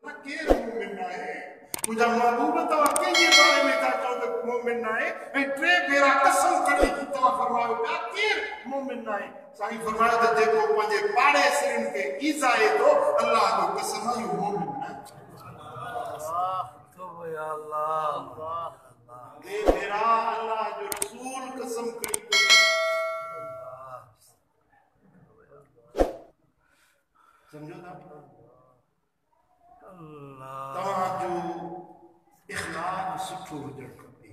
ना केर मोमिन है मुझा महबूब तवा के बारे में था चो मोमिन है ए ट्रे भेरा कसम खड़ी तवा फरमायो का केर मोमिन है साईं फरमायो त जेको पंजे पाड़े सिरन के ईज़ाए तो अल्लाह जो कसम है मोमिन है तो या अल्लाह ए भेरा अल्लाह जो रसूल कसम खड़ी तो समझो था तव्हां जो इखलाक सुठो हुजण खपे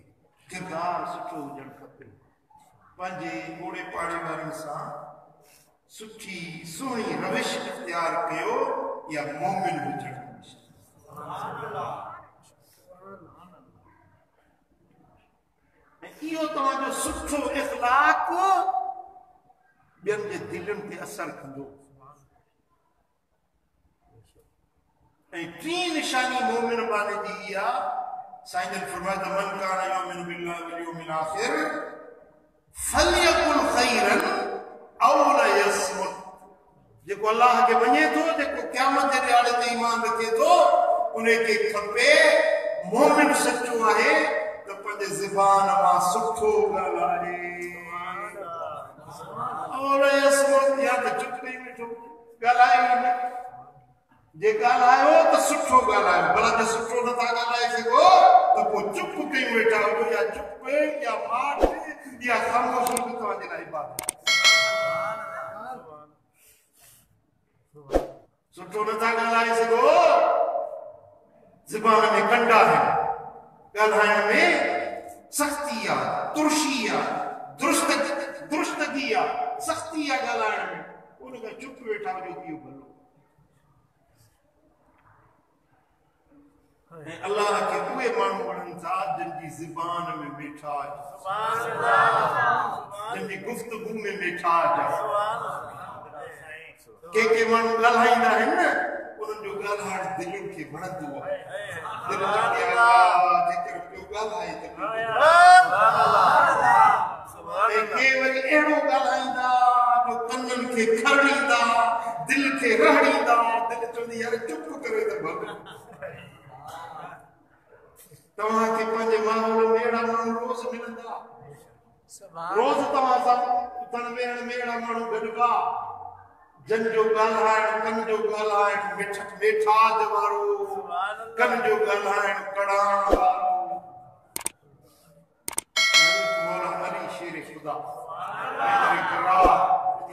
किरदार सुठो हुजण खपे पंहिंजे ओड़े पाड़े वारनि सां सुठी सुहिणी रविश इख्तियार कयो या मोमिन हुजण ऐं इहो तव्हांजो सुठो इखलाक ॿियनि जे दिलनि ते असर कंदो टी निशानी मोमिन वाले जी या साईं ने फरमाया मन काना युमिनु बिल्लाहि वल यौमिल आखिर फलयकुल खैरन औ ला यसमुत जेको अल्लाह के मञे थो जेको क़यामत जे ॾियारे ते ईमान रखे थो उन्हे के खपे मोमिन सचो आहे त पंहिंजे ज़बान मां सुठो ॻाल्हाए औ ला यसमुत या त चुप कई वेठो ॻाल्हाए न जे ॻाल्हायो त सुठो ॻाल्हायो भला जे सुठो नथा ॻाल्हाए सघो त पोइ चुप कयूं वेठा हुजो या चुप या माठ या ख़ामोशी बि तव्हांजे लाइ इबादत सुठो नथा ॻाल्हाए सघो ज़बान में कंडा आहिनि ॻाल्हाइण में सख़्ती आहे तुरशी आहे दुरुस्तगी आहे सख़्ती आहे ॻाल्हाइण में उन खां चुप वेठा हुजो इहो भलो अल्लाह के उहे माण्हू वणनि था जिन जी ज़बान में मिठास जिन जी गुफ्तगू में मिठास के माण्हू ॻाल्हाईंदा आहिनि न उन्हनि जो ॻाल्हाइण दिलनि खे वणंदो आहे दिल चवंदी आहे जेकर पियो ॻाल्हाए त के वरी अहिड़ो ॻाल्हाईंदा जो कननि खे खड़ींदा दिल खे रहड़ींदा दिल चवंदी यार चुप करे त भॻ तव्हां के पंहिंजे माहौल में अहिड़ा माण्हू रोज़ मिलंदा रोज़ तव्हां सां उथण वेहण में अहिड़ा माण्हू गॾिबा जन जो ॻाल्हाइण कन जो ॻाल्हाइण मिठास वारो कन जो ॻाल्हाइण कड़ाण वारो मौला अली शेर खुदा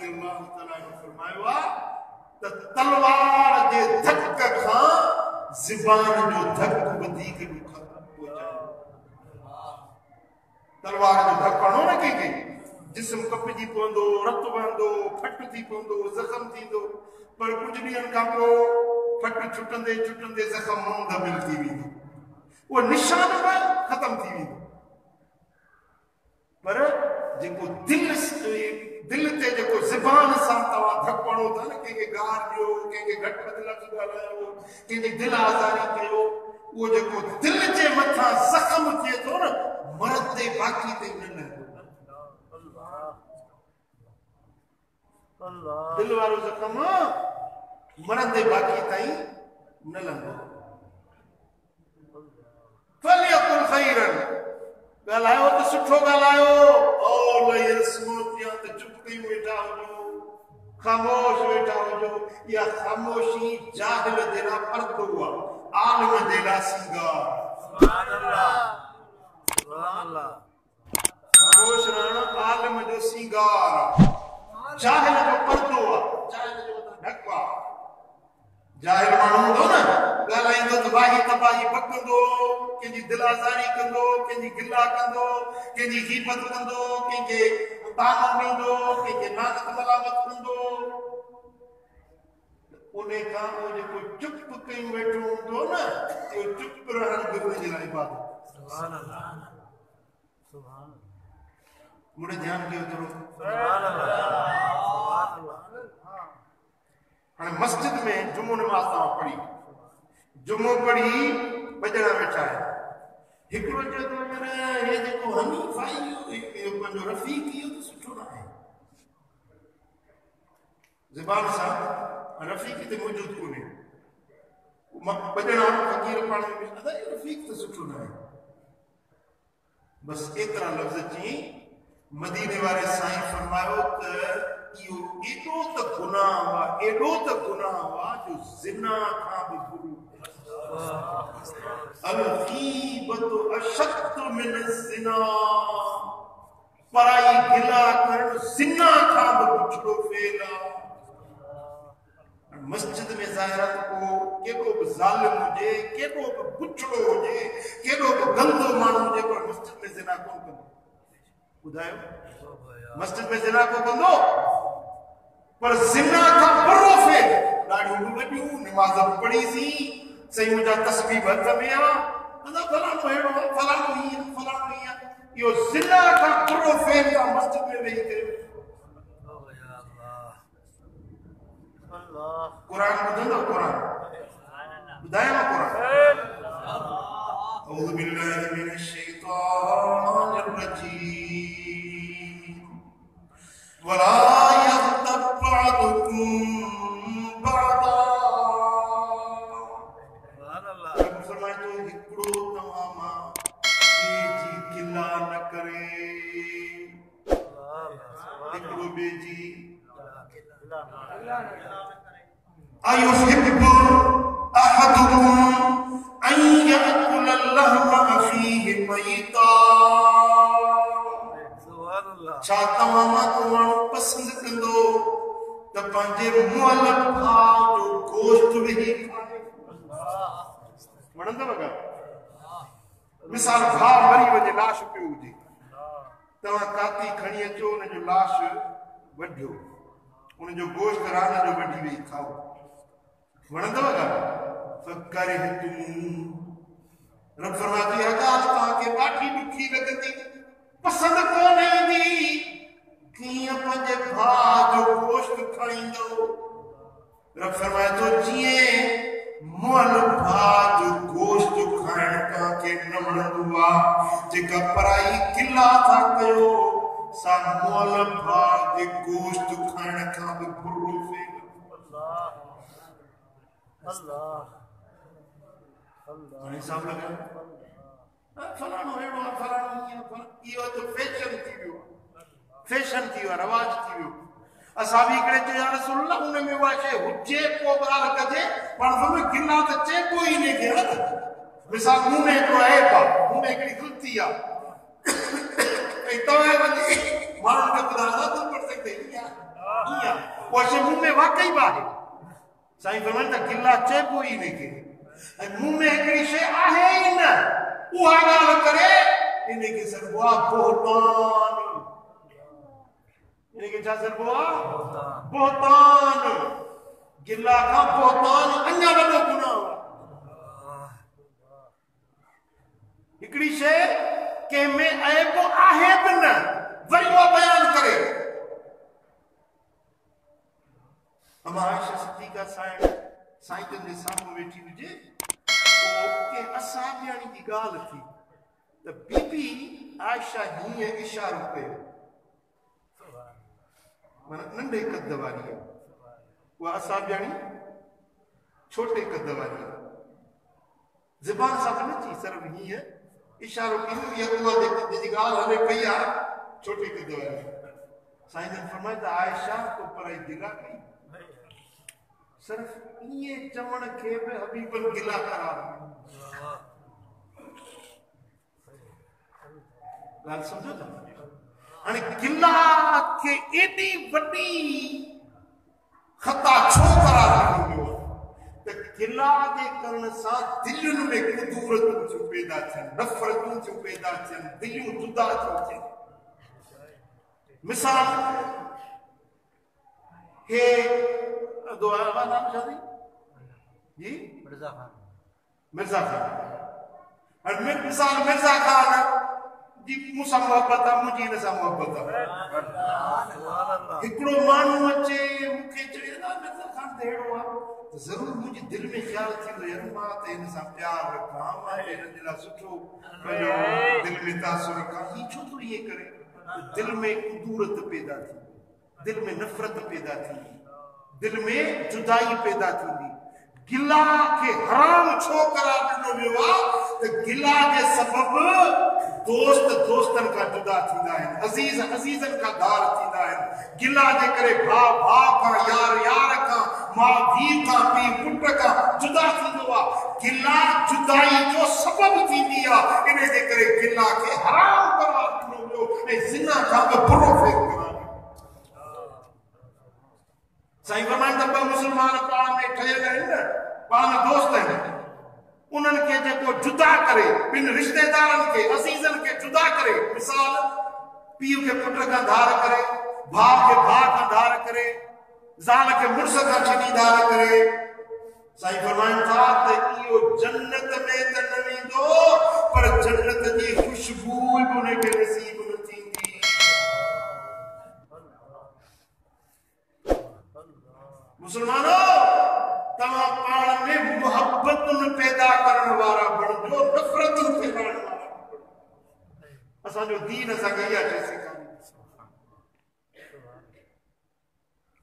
फरमायो आहे त तलवार जे धक खां ज़बान जो धक वधीक ॾुखो तलवार जो धक हणो न कंहिंखे जिस्म कपजी पवंदो रत वहंदो फट थी पवंदो ज़ख़्म थींदो पर कुझु ॾींहंनि खां पोइ फट छुटंदे छुटंदे ज़ख़्म मुंदमिल थी वेंदो उहो निशान ख़तम थी वेंदो पर जेको दिल ते जेको ज़बान सां तव्हां धक हणो था न कंहिंखे गार ॾियो कंहिंखे घटि वधि लफ़्ज़ ॻाल्हायो कंहिंजी दिल आज़ारी कयो उहो जेको दिल जे मथां ज़ख़्म थिए थो न मरदे बाकी ते न दिल वारो ज़ख़्म मरदे बाकी ताईं न लंघो फलयकुल खैरन ॻाल्हायो त सुठो ॻाल्हायो औ ला यसमुत या त चुप कई वेठा हुजो ख़ामोश वेठा हुजो या ख़ामोशी जाहिल जे लाइ पर्दो आहे आलिम जे लाइ सिंगार सुभान अल्लाह खामोश रहण आलिम जो सिंगार जाहिल जो पर्दो आहे जाहिल जो ढक आहे जाहिल माण्हू हूंदो न ॻाल्हाईंदो त भाई तबाही बकंदो कंहिंजी दिलाज़ारी कंदो कंहिंजी गिला कंदो कंहिंजी ग़ीबत कंदो कंहिंखे तानो ॾींदो कंहिंखे लानत मलामत कंदो उन्हे खां उहो जेको चुप कयूं वेठो हूंदो न उहो चुप रहण बि उनजे लाइ इबादत सुभान अल्लाह सुभान मुड़े ध्यान कयो थोरो सुभान अल्लाह हाँ मस्जिद में जुमो नमाज तव्हां पढ़ी जुमो पढ़ी बजड़ा वेठा है हिकिड़ो चयो त यार हे जेको हनीफ आहे इहो पंहिंजो रफ़ीक इहो त सुठो न आहे ज़बान सां रफ़ीक ते मौजूद कोन्हे बजणा फकीर पाण में अदा रफीक तो सुठो न है बस एतरा लफ्ज जी मदीने वाले साईं फरमायो त इहो एडो त गुनाह वा जो जिना खां भी बुरो अल-गीबतु अशद्दु मिन ज़िना पराई गिला करण जिना खां भी बुरो फेला मस्जिद में ज़ाहिरत को केको भी ज़ालिम हुजे केको भी बुछड़ो हुजे केको भी गंदो माण्हू हुजे पर मस्जिद में ज़िना कोन कंदो ॿुधायो मस्जिद में ज़िना को कंदो पर ज़िना खां बुरो फेल ॾाढियूं वॾियूं नमाज़ पढ़ी सी सही मुंहिंजा तस्बीह हथ में आ अदा फलाणो अहिड़ो फलाणो ईअं इहो ज़िना खां बुरो फेल था मस्जिद में वेही करे कुरान ॿुधंदो कुरान ॿुधायां कुरान अऊज़ु बिल्लाहि मिनश शैतानिर रजीम वला यग़्तब बअदुकुम बअदा फरमाए तो हिकिड़ो तव्हां मां ॿिए जी गिला न करे हिकिड़ो ॿिए जी अयुहिब्बु अहदुकुम अन याकुल लहम अखीहि मय्यता छा तव्हां मां को माण्हू पसंदि कंदो त पंहिंजे मुअल भाउ जो गोश्त वेही खाए वणंदव ॻाल्हि मिसाल भाउ मरी वञे लाश पियो हुजे तव्हां काती खणी अचो हुन जो लाश वढियो उन जो गोश्त रात जो वठी वेही खाओ वणंदव ॻाल्हि फकर रब फरमाती है तव्हांखे ॾाढी ॾुखी लॻंदी पसंदि कोन ईंदी कीअं पंहिंजे भाउ जो गोश्त खाईंदो रब फरमाए थो जीअं मुअल भाउ जो गोश्त खाइण तव्हांखे न वणंदो आहे जेका पराई गिला था कयो सा मुअल भाउ जे गोश्त खाइण खां बि बुरो फेल हिसाब लॻायो फलाणो अहिड़ो आहे फलाणो ईअं इहो त फैशन थी वियो रवाज थी वियो असां बि हिकिड़े चयो या रसूल अल्लाह उन में उहा शइ हुजे को ॻाल्हि कजे पर हुन गिला त चइबो ई न खे मिसाल मूं में हिकिड़ो ऐब आहे मूं में हिकिड़ी ग़लती आहे ऐं तव्हां वञी माण्हुनि खे ॿुधायो त पर सघंदे ईअं उहा शइ मूं में वाकई बि आहे साईं फरमाइनि त गिला चइबो ई न खे ऐं मूं में हिकिड़ी शइ आहे ई न उहा ॻाल्हि करे इनखे सॾिबो आहे बोहतान इनखे छा सॾिबो आहे बोहतान गिला खां बोहतान अञा वॾो गुनाह हिकिड़ी शइ कंहिंमें ऐब आहे बि न वरी उहा बयान करे अमा आयशा सिद्दीक़ा साईं जन जे साम्हूं वेठी हुजे के असाबियाणी जी ॻाल्हि थी त बीबी आयशा हीअं इशारो कयो माना नंढे कद वारी आहे उहा असाबियाणी छोटे कद वारी आहे ज़बान सां न थी सिर्फ़ हीअं इशारो कयो उहा जेकी ॻाल्हि हले पई आहे छोटे कद वारी साईं जन फरमाए त आयशा तो पराई गिला कई सिर्फ इए चवण खे बि हबीबन गिला करार ॻाल्हि सम्झो था हाणे गिला खे एॾी वॾी ख़ता छो करार ॾिनो त गिला जे करण सां दिलुनि में कुदूरतूं थियूं पैदा थियनि नफ़रतूं थियूं पैदा थियनि दिलियूं जुदा थियूं थियनि मिसाल हे दुआ का नाम शादी जी मिर्जा खान और मिसाल मिर्जा खान जी मुसा मोहब्बत है मुझे न सा मोहब्बत है हिकड़ो मानू अचे मुखे चए ना मिर्जा खान देड़ो आ तो जरूर मुझे दिल में ख्याल थी यार मां ते इन सा प्यार रखा मां इन दिला सुठो दिल में तासुर रखा ही छो तो ये करे दिल में कुदूरत पैदा थी दिल में नफरत पैदा थी दिल में जुदाई पैदा थी गिला के हराम छो करार ॾिनो वियो आहे त गिला जे सबब दोस्त दोस्तन का जुदा थींदा आहिनि, अज़ीज़ अज़ीज़न का दार थींदा आहिनि। गिला जे करे भाउ का, यार यार का, मां धीउ का, पीउ पुट का जुदा थींदो आहे। गिला जुदाई जो सबब थींदी आहे, इन जे करे गिला के हराम करार ॾिनो वियो ऐं ज़िना खां बि बुरो फेर करार ॾिनो। साईं फरमाइनि त ॿ मुस्लमान पाण में ठहियल आहिनि न, पाण में दोस्त आहिनि, उन्हनि खे जेको जुदा करे, ॿिनि रिश्तेदारनि खे, अज़ीज़नि खे जुदा करे, मिसाल पीउ खे पुट खां धार करे, भाउ खे भाउ खां धार करे, ज़ाल खे मुड़ुस खां छॾी धार करे, साईं फरमाइनि था त इहो जन्नत में त न वेंदो, पर जन्नत जी ख़ुशबू बि उनखे नसीब न थींदी। मुसलमानो, तव्हां पाण में मोहब्बतुनि पैदा करण वारा बणिजो, नफ़रतुनि फैलाइण वारा बणिजो। असांजो दीन असांखे इहा शइ सेखारींदो।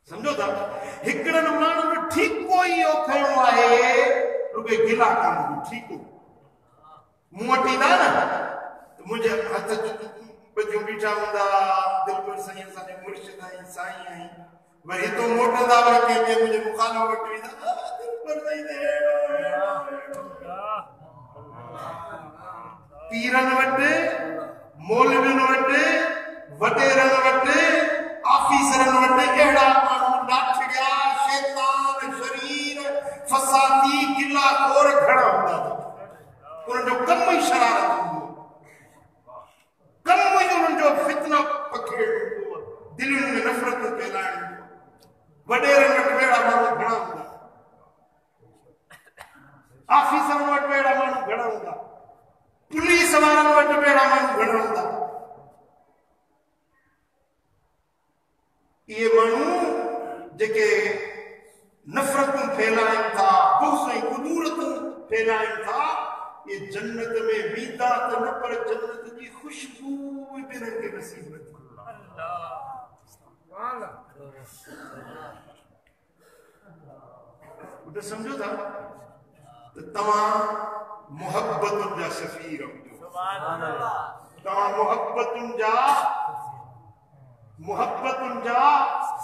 सम्झो था, हिकिड़नि माण्हुनि ठीको इहो खणो आहे, रुॻे गिला कान ठीको मूं वटि ईंदा न त मुंहिंजे हथ ॿधियूं बीठा हूंदा, दिलि पर साईं असांजे मुर्शिद आहीं, साईं आहीं, वरी हितो मोटंदा, वरी कंहिं मुंहिंजे मुखालिफ़ वटि वेंदा, पीरनि वटि, मौलवियुनि वटि, वॾेरनि वटि, ऑफिसरनि वटि अहिड़ा माण्हू नाठिया, शैतान, शरीर, फसादी, गिलाखोर घणा हूंदा। उन्हनि जो कमु ई शरारत हूंदो, कमु ई उन्हनि जो फितना पखेड़ हूंदो, दिलुनि में नफ़रत फैलाइण हूंदो। वॾेरनि वटि अहिड़ा माण्हू घणा हूंदा, ऑफिसरनि वटि अहिड़ा माण्हू घणा हूंदा, पुलिस वारनि वटि अहिड़ा माण्हू घणा हूंदा। इहे माण्हू जेके नफ़रतूं फैलाइनि था, बुग़्ज़ ऐं कुदूरतूं फैलाइनि था, ये जन्नत में वेंदा त न, पर जन्नत जी ख़ुशबू बि हिननि खे नसीब न थींदी। समझो था तो तव्हां मोहब्बतुनि जा सफ़ीर हुजो, तव्हां मोहब्बतुनि जा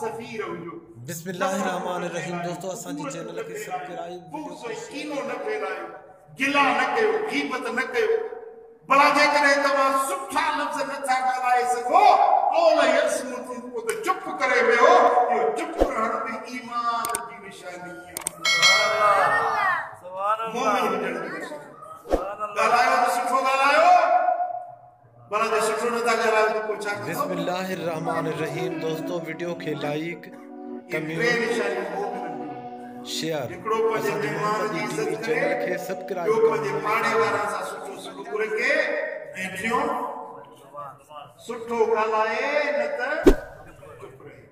सफ़ीर हुजो। बिस्मिल्लाहिर्रहमानिर्रहीम। दोस्तों असांजी चैनल खे सब्सक्राइब, कीनो न फैलायो, गिला न कयो, गीबत न कयो। भला जेकॾहिं तव्हां सुठा लफ़्ज़ नथा ॻाल्हाए सघो, औल यसमुतु त चुप करे वियो, इहो चुप रहण बि ईमान जी निशानी आहे। मोमिन हुजण जी निशानी। ॻाल्हायो त सुठो ॻाल्हायो, भला जे सुठो नथा ॻाल्हायो त पोइ छा कंदो? बिस्मिल्लाहिर्रहमानिर्रहीम। दोस्तों वीडियो खे लाइक, कमेंट, शेयर, असांजे मोहम्मदी टीवी चैनल खे सब्सक्राइब करो। पाड़े वारा सां सुठो सलूक रखे ऐं टियों सुठो ॻाल्हाए, न त चुप रहे।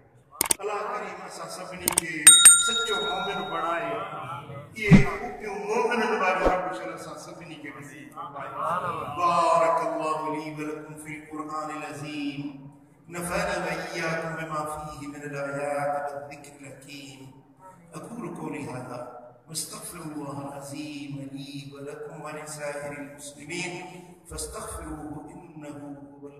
अल्लाह करीम असां सभिनी खे सचो मोमिन बणाए, इहे खूबियूं मोमिननि वारियूं रब शल असां सभिनी खे नसीब फरमाए। बारकल्लाहु ली व लकुम फिल क़ुरआनिल अज़ीम, नफ़अनी व इय्याकुम बिमा फ़ीहि मिनल आयाति व ज़िक्रिल हकीम। अक़ूलु क़ौली हाज़ा वस्तग़फ़िरुल्लाहल अज़ीम ली व लकुम व लिसाइरिल मुस्लिमीन फ़स्तग़फ़िरूहु इन्नहु हुवल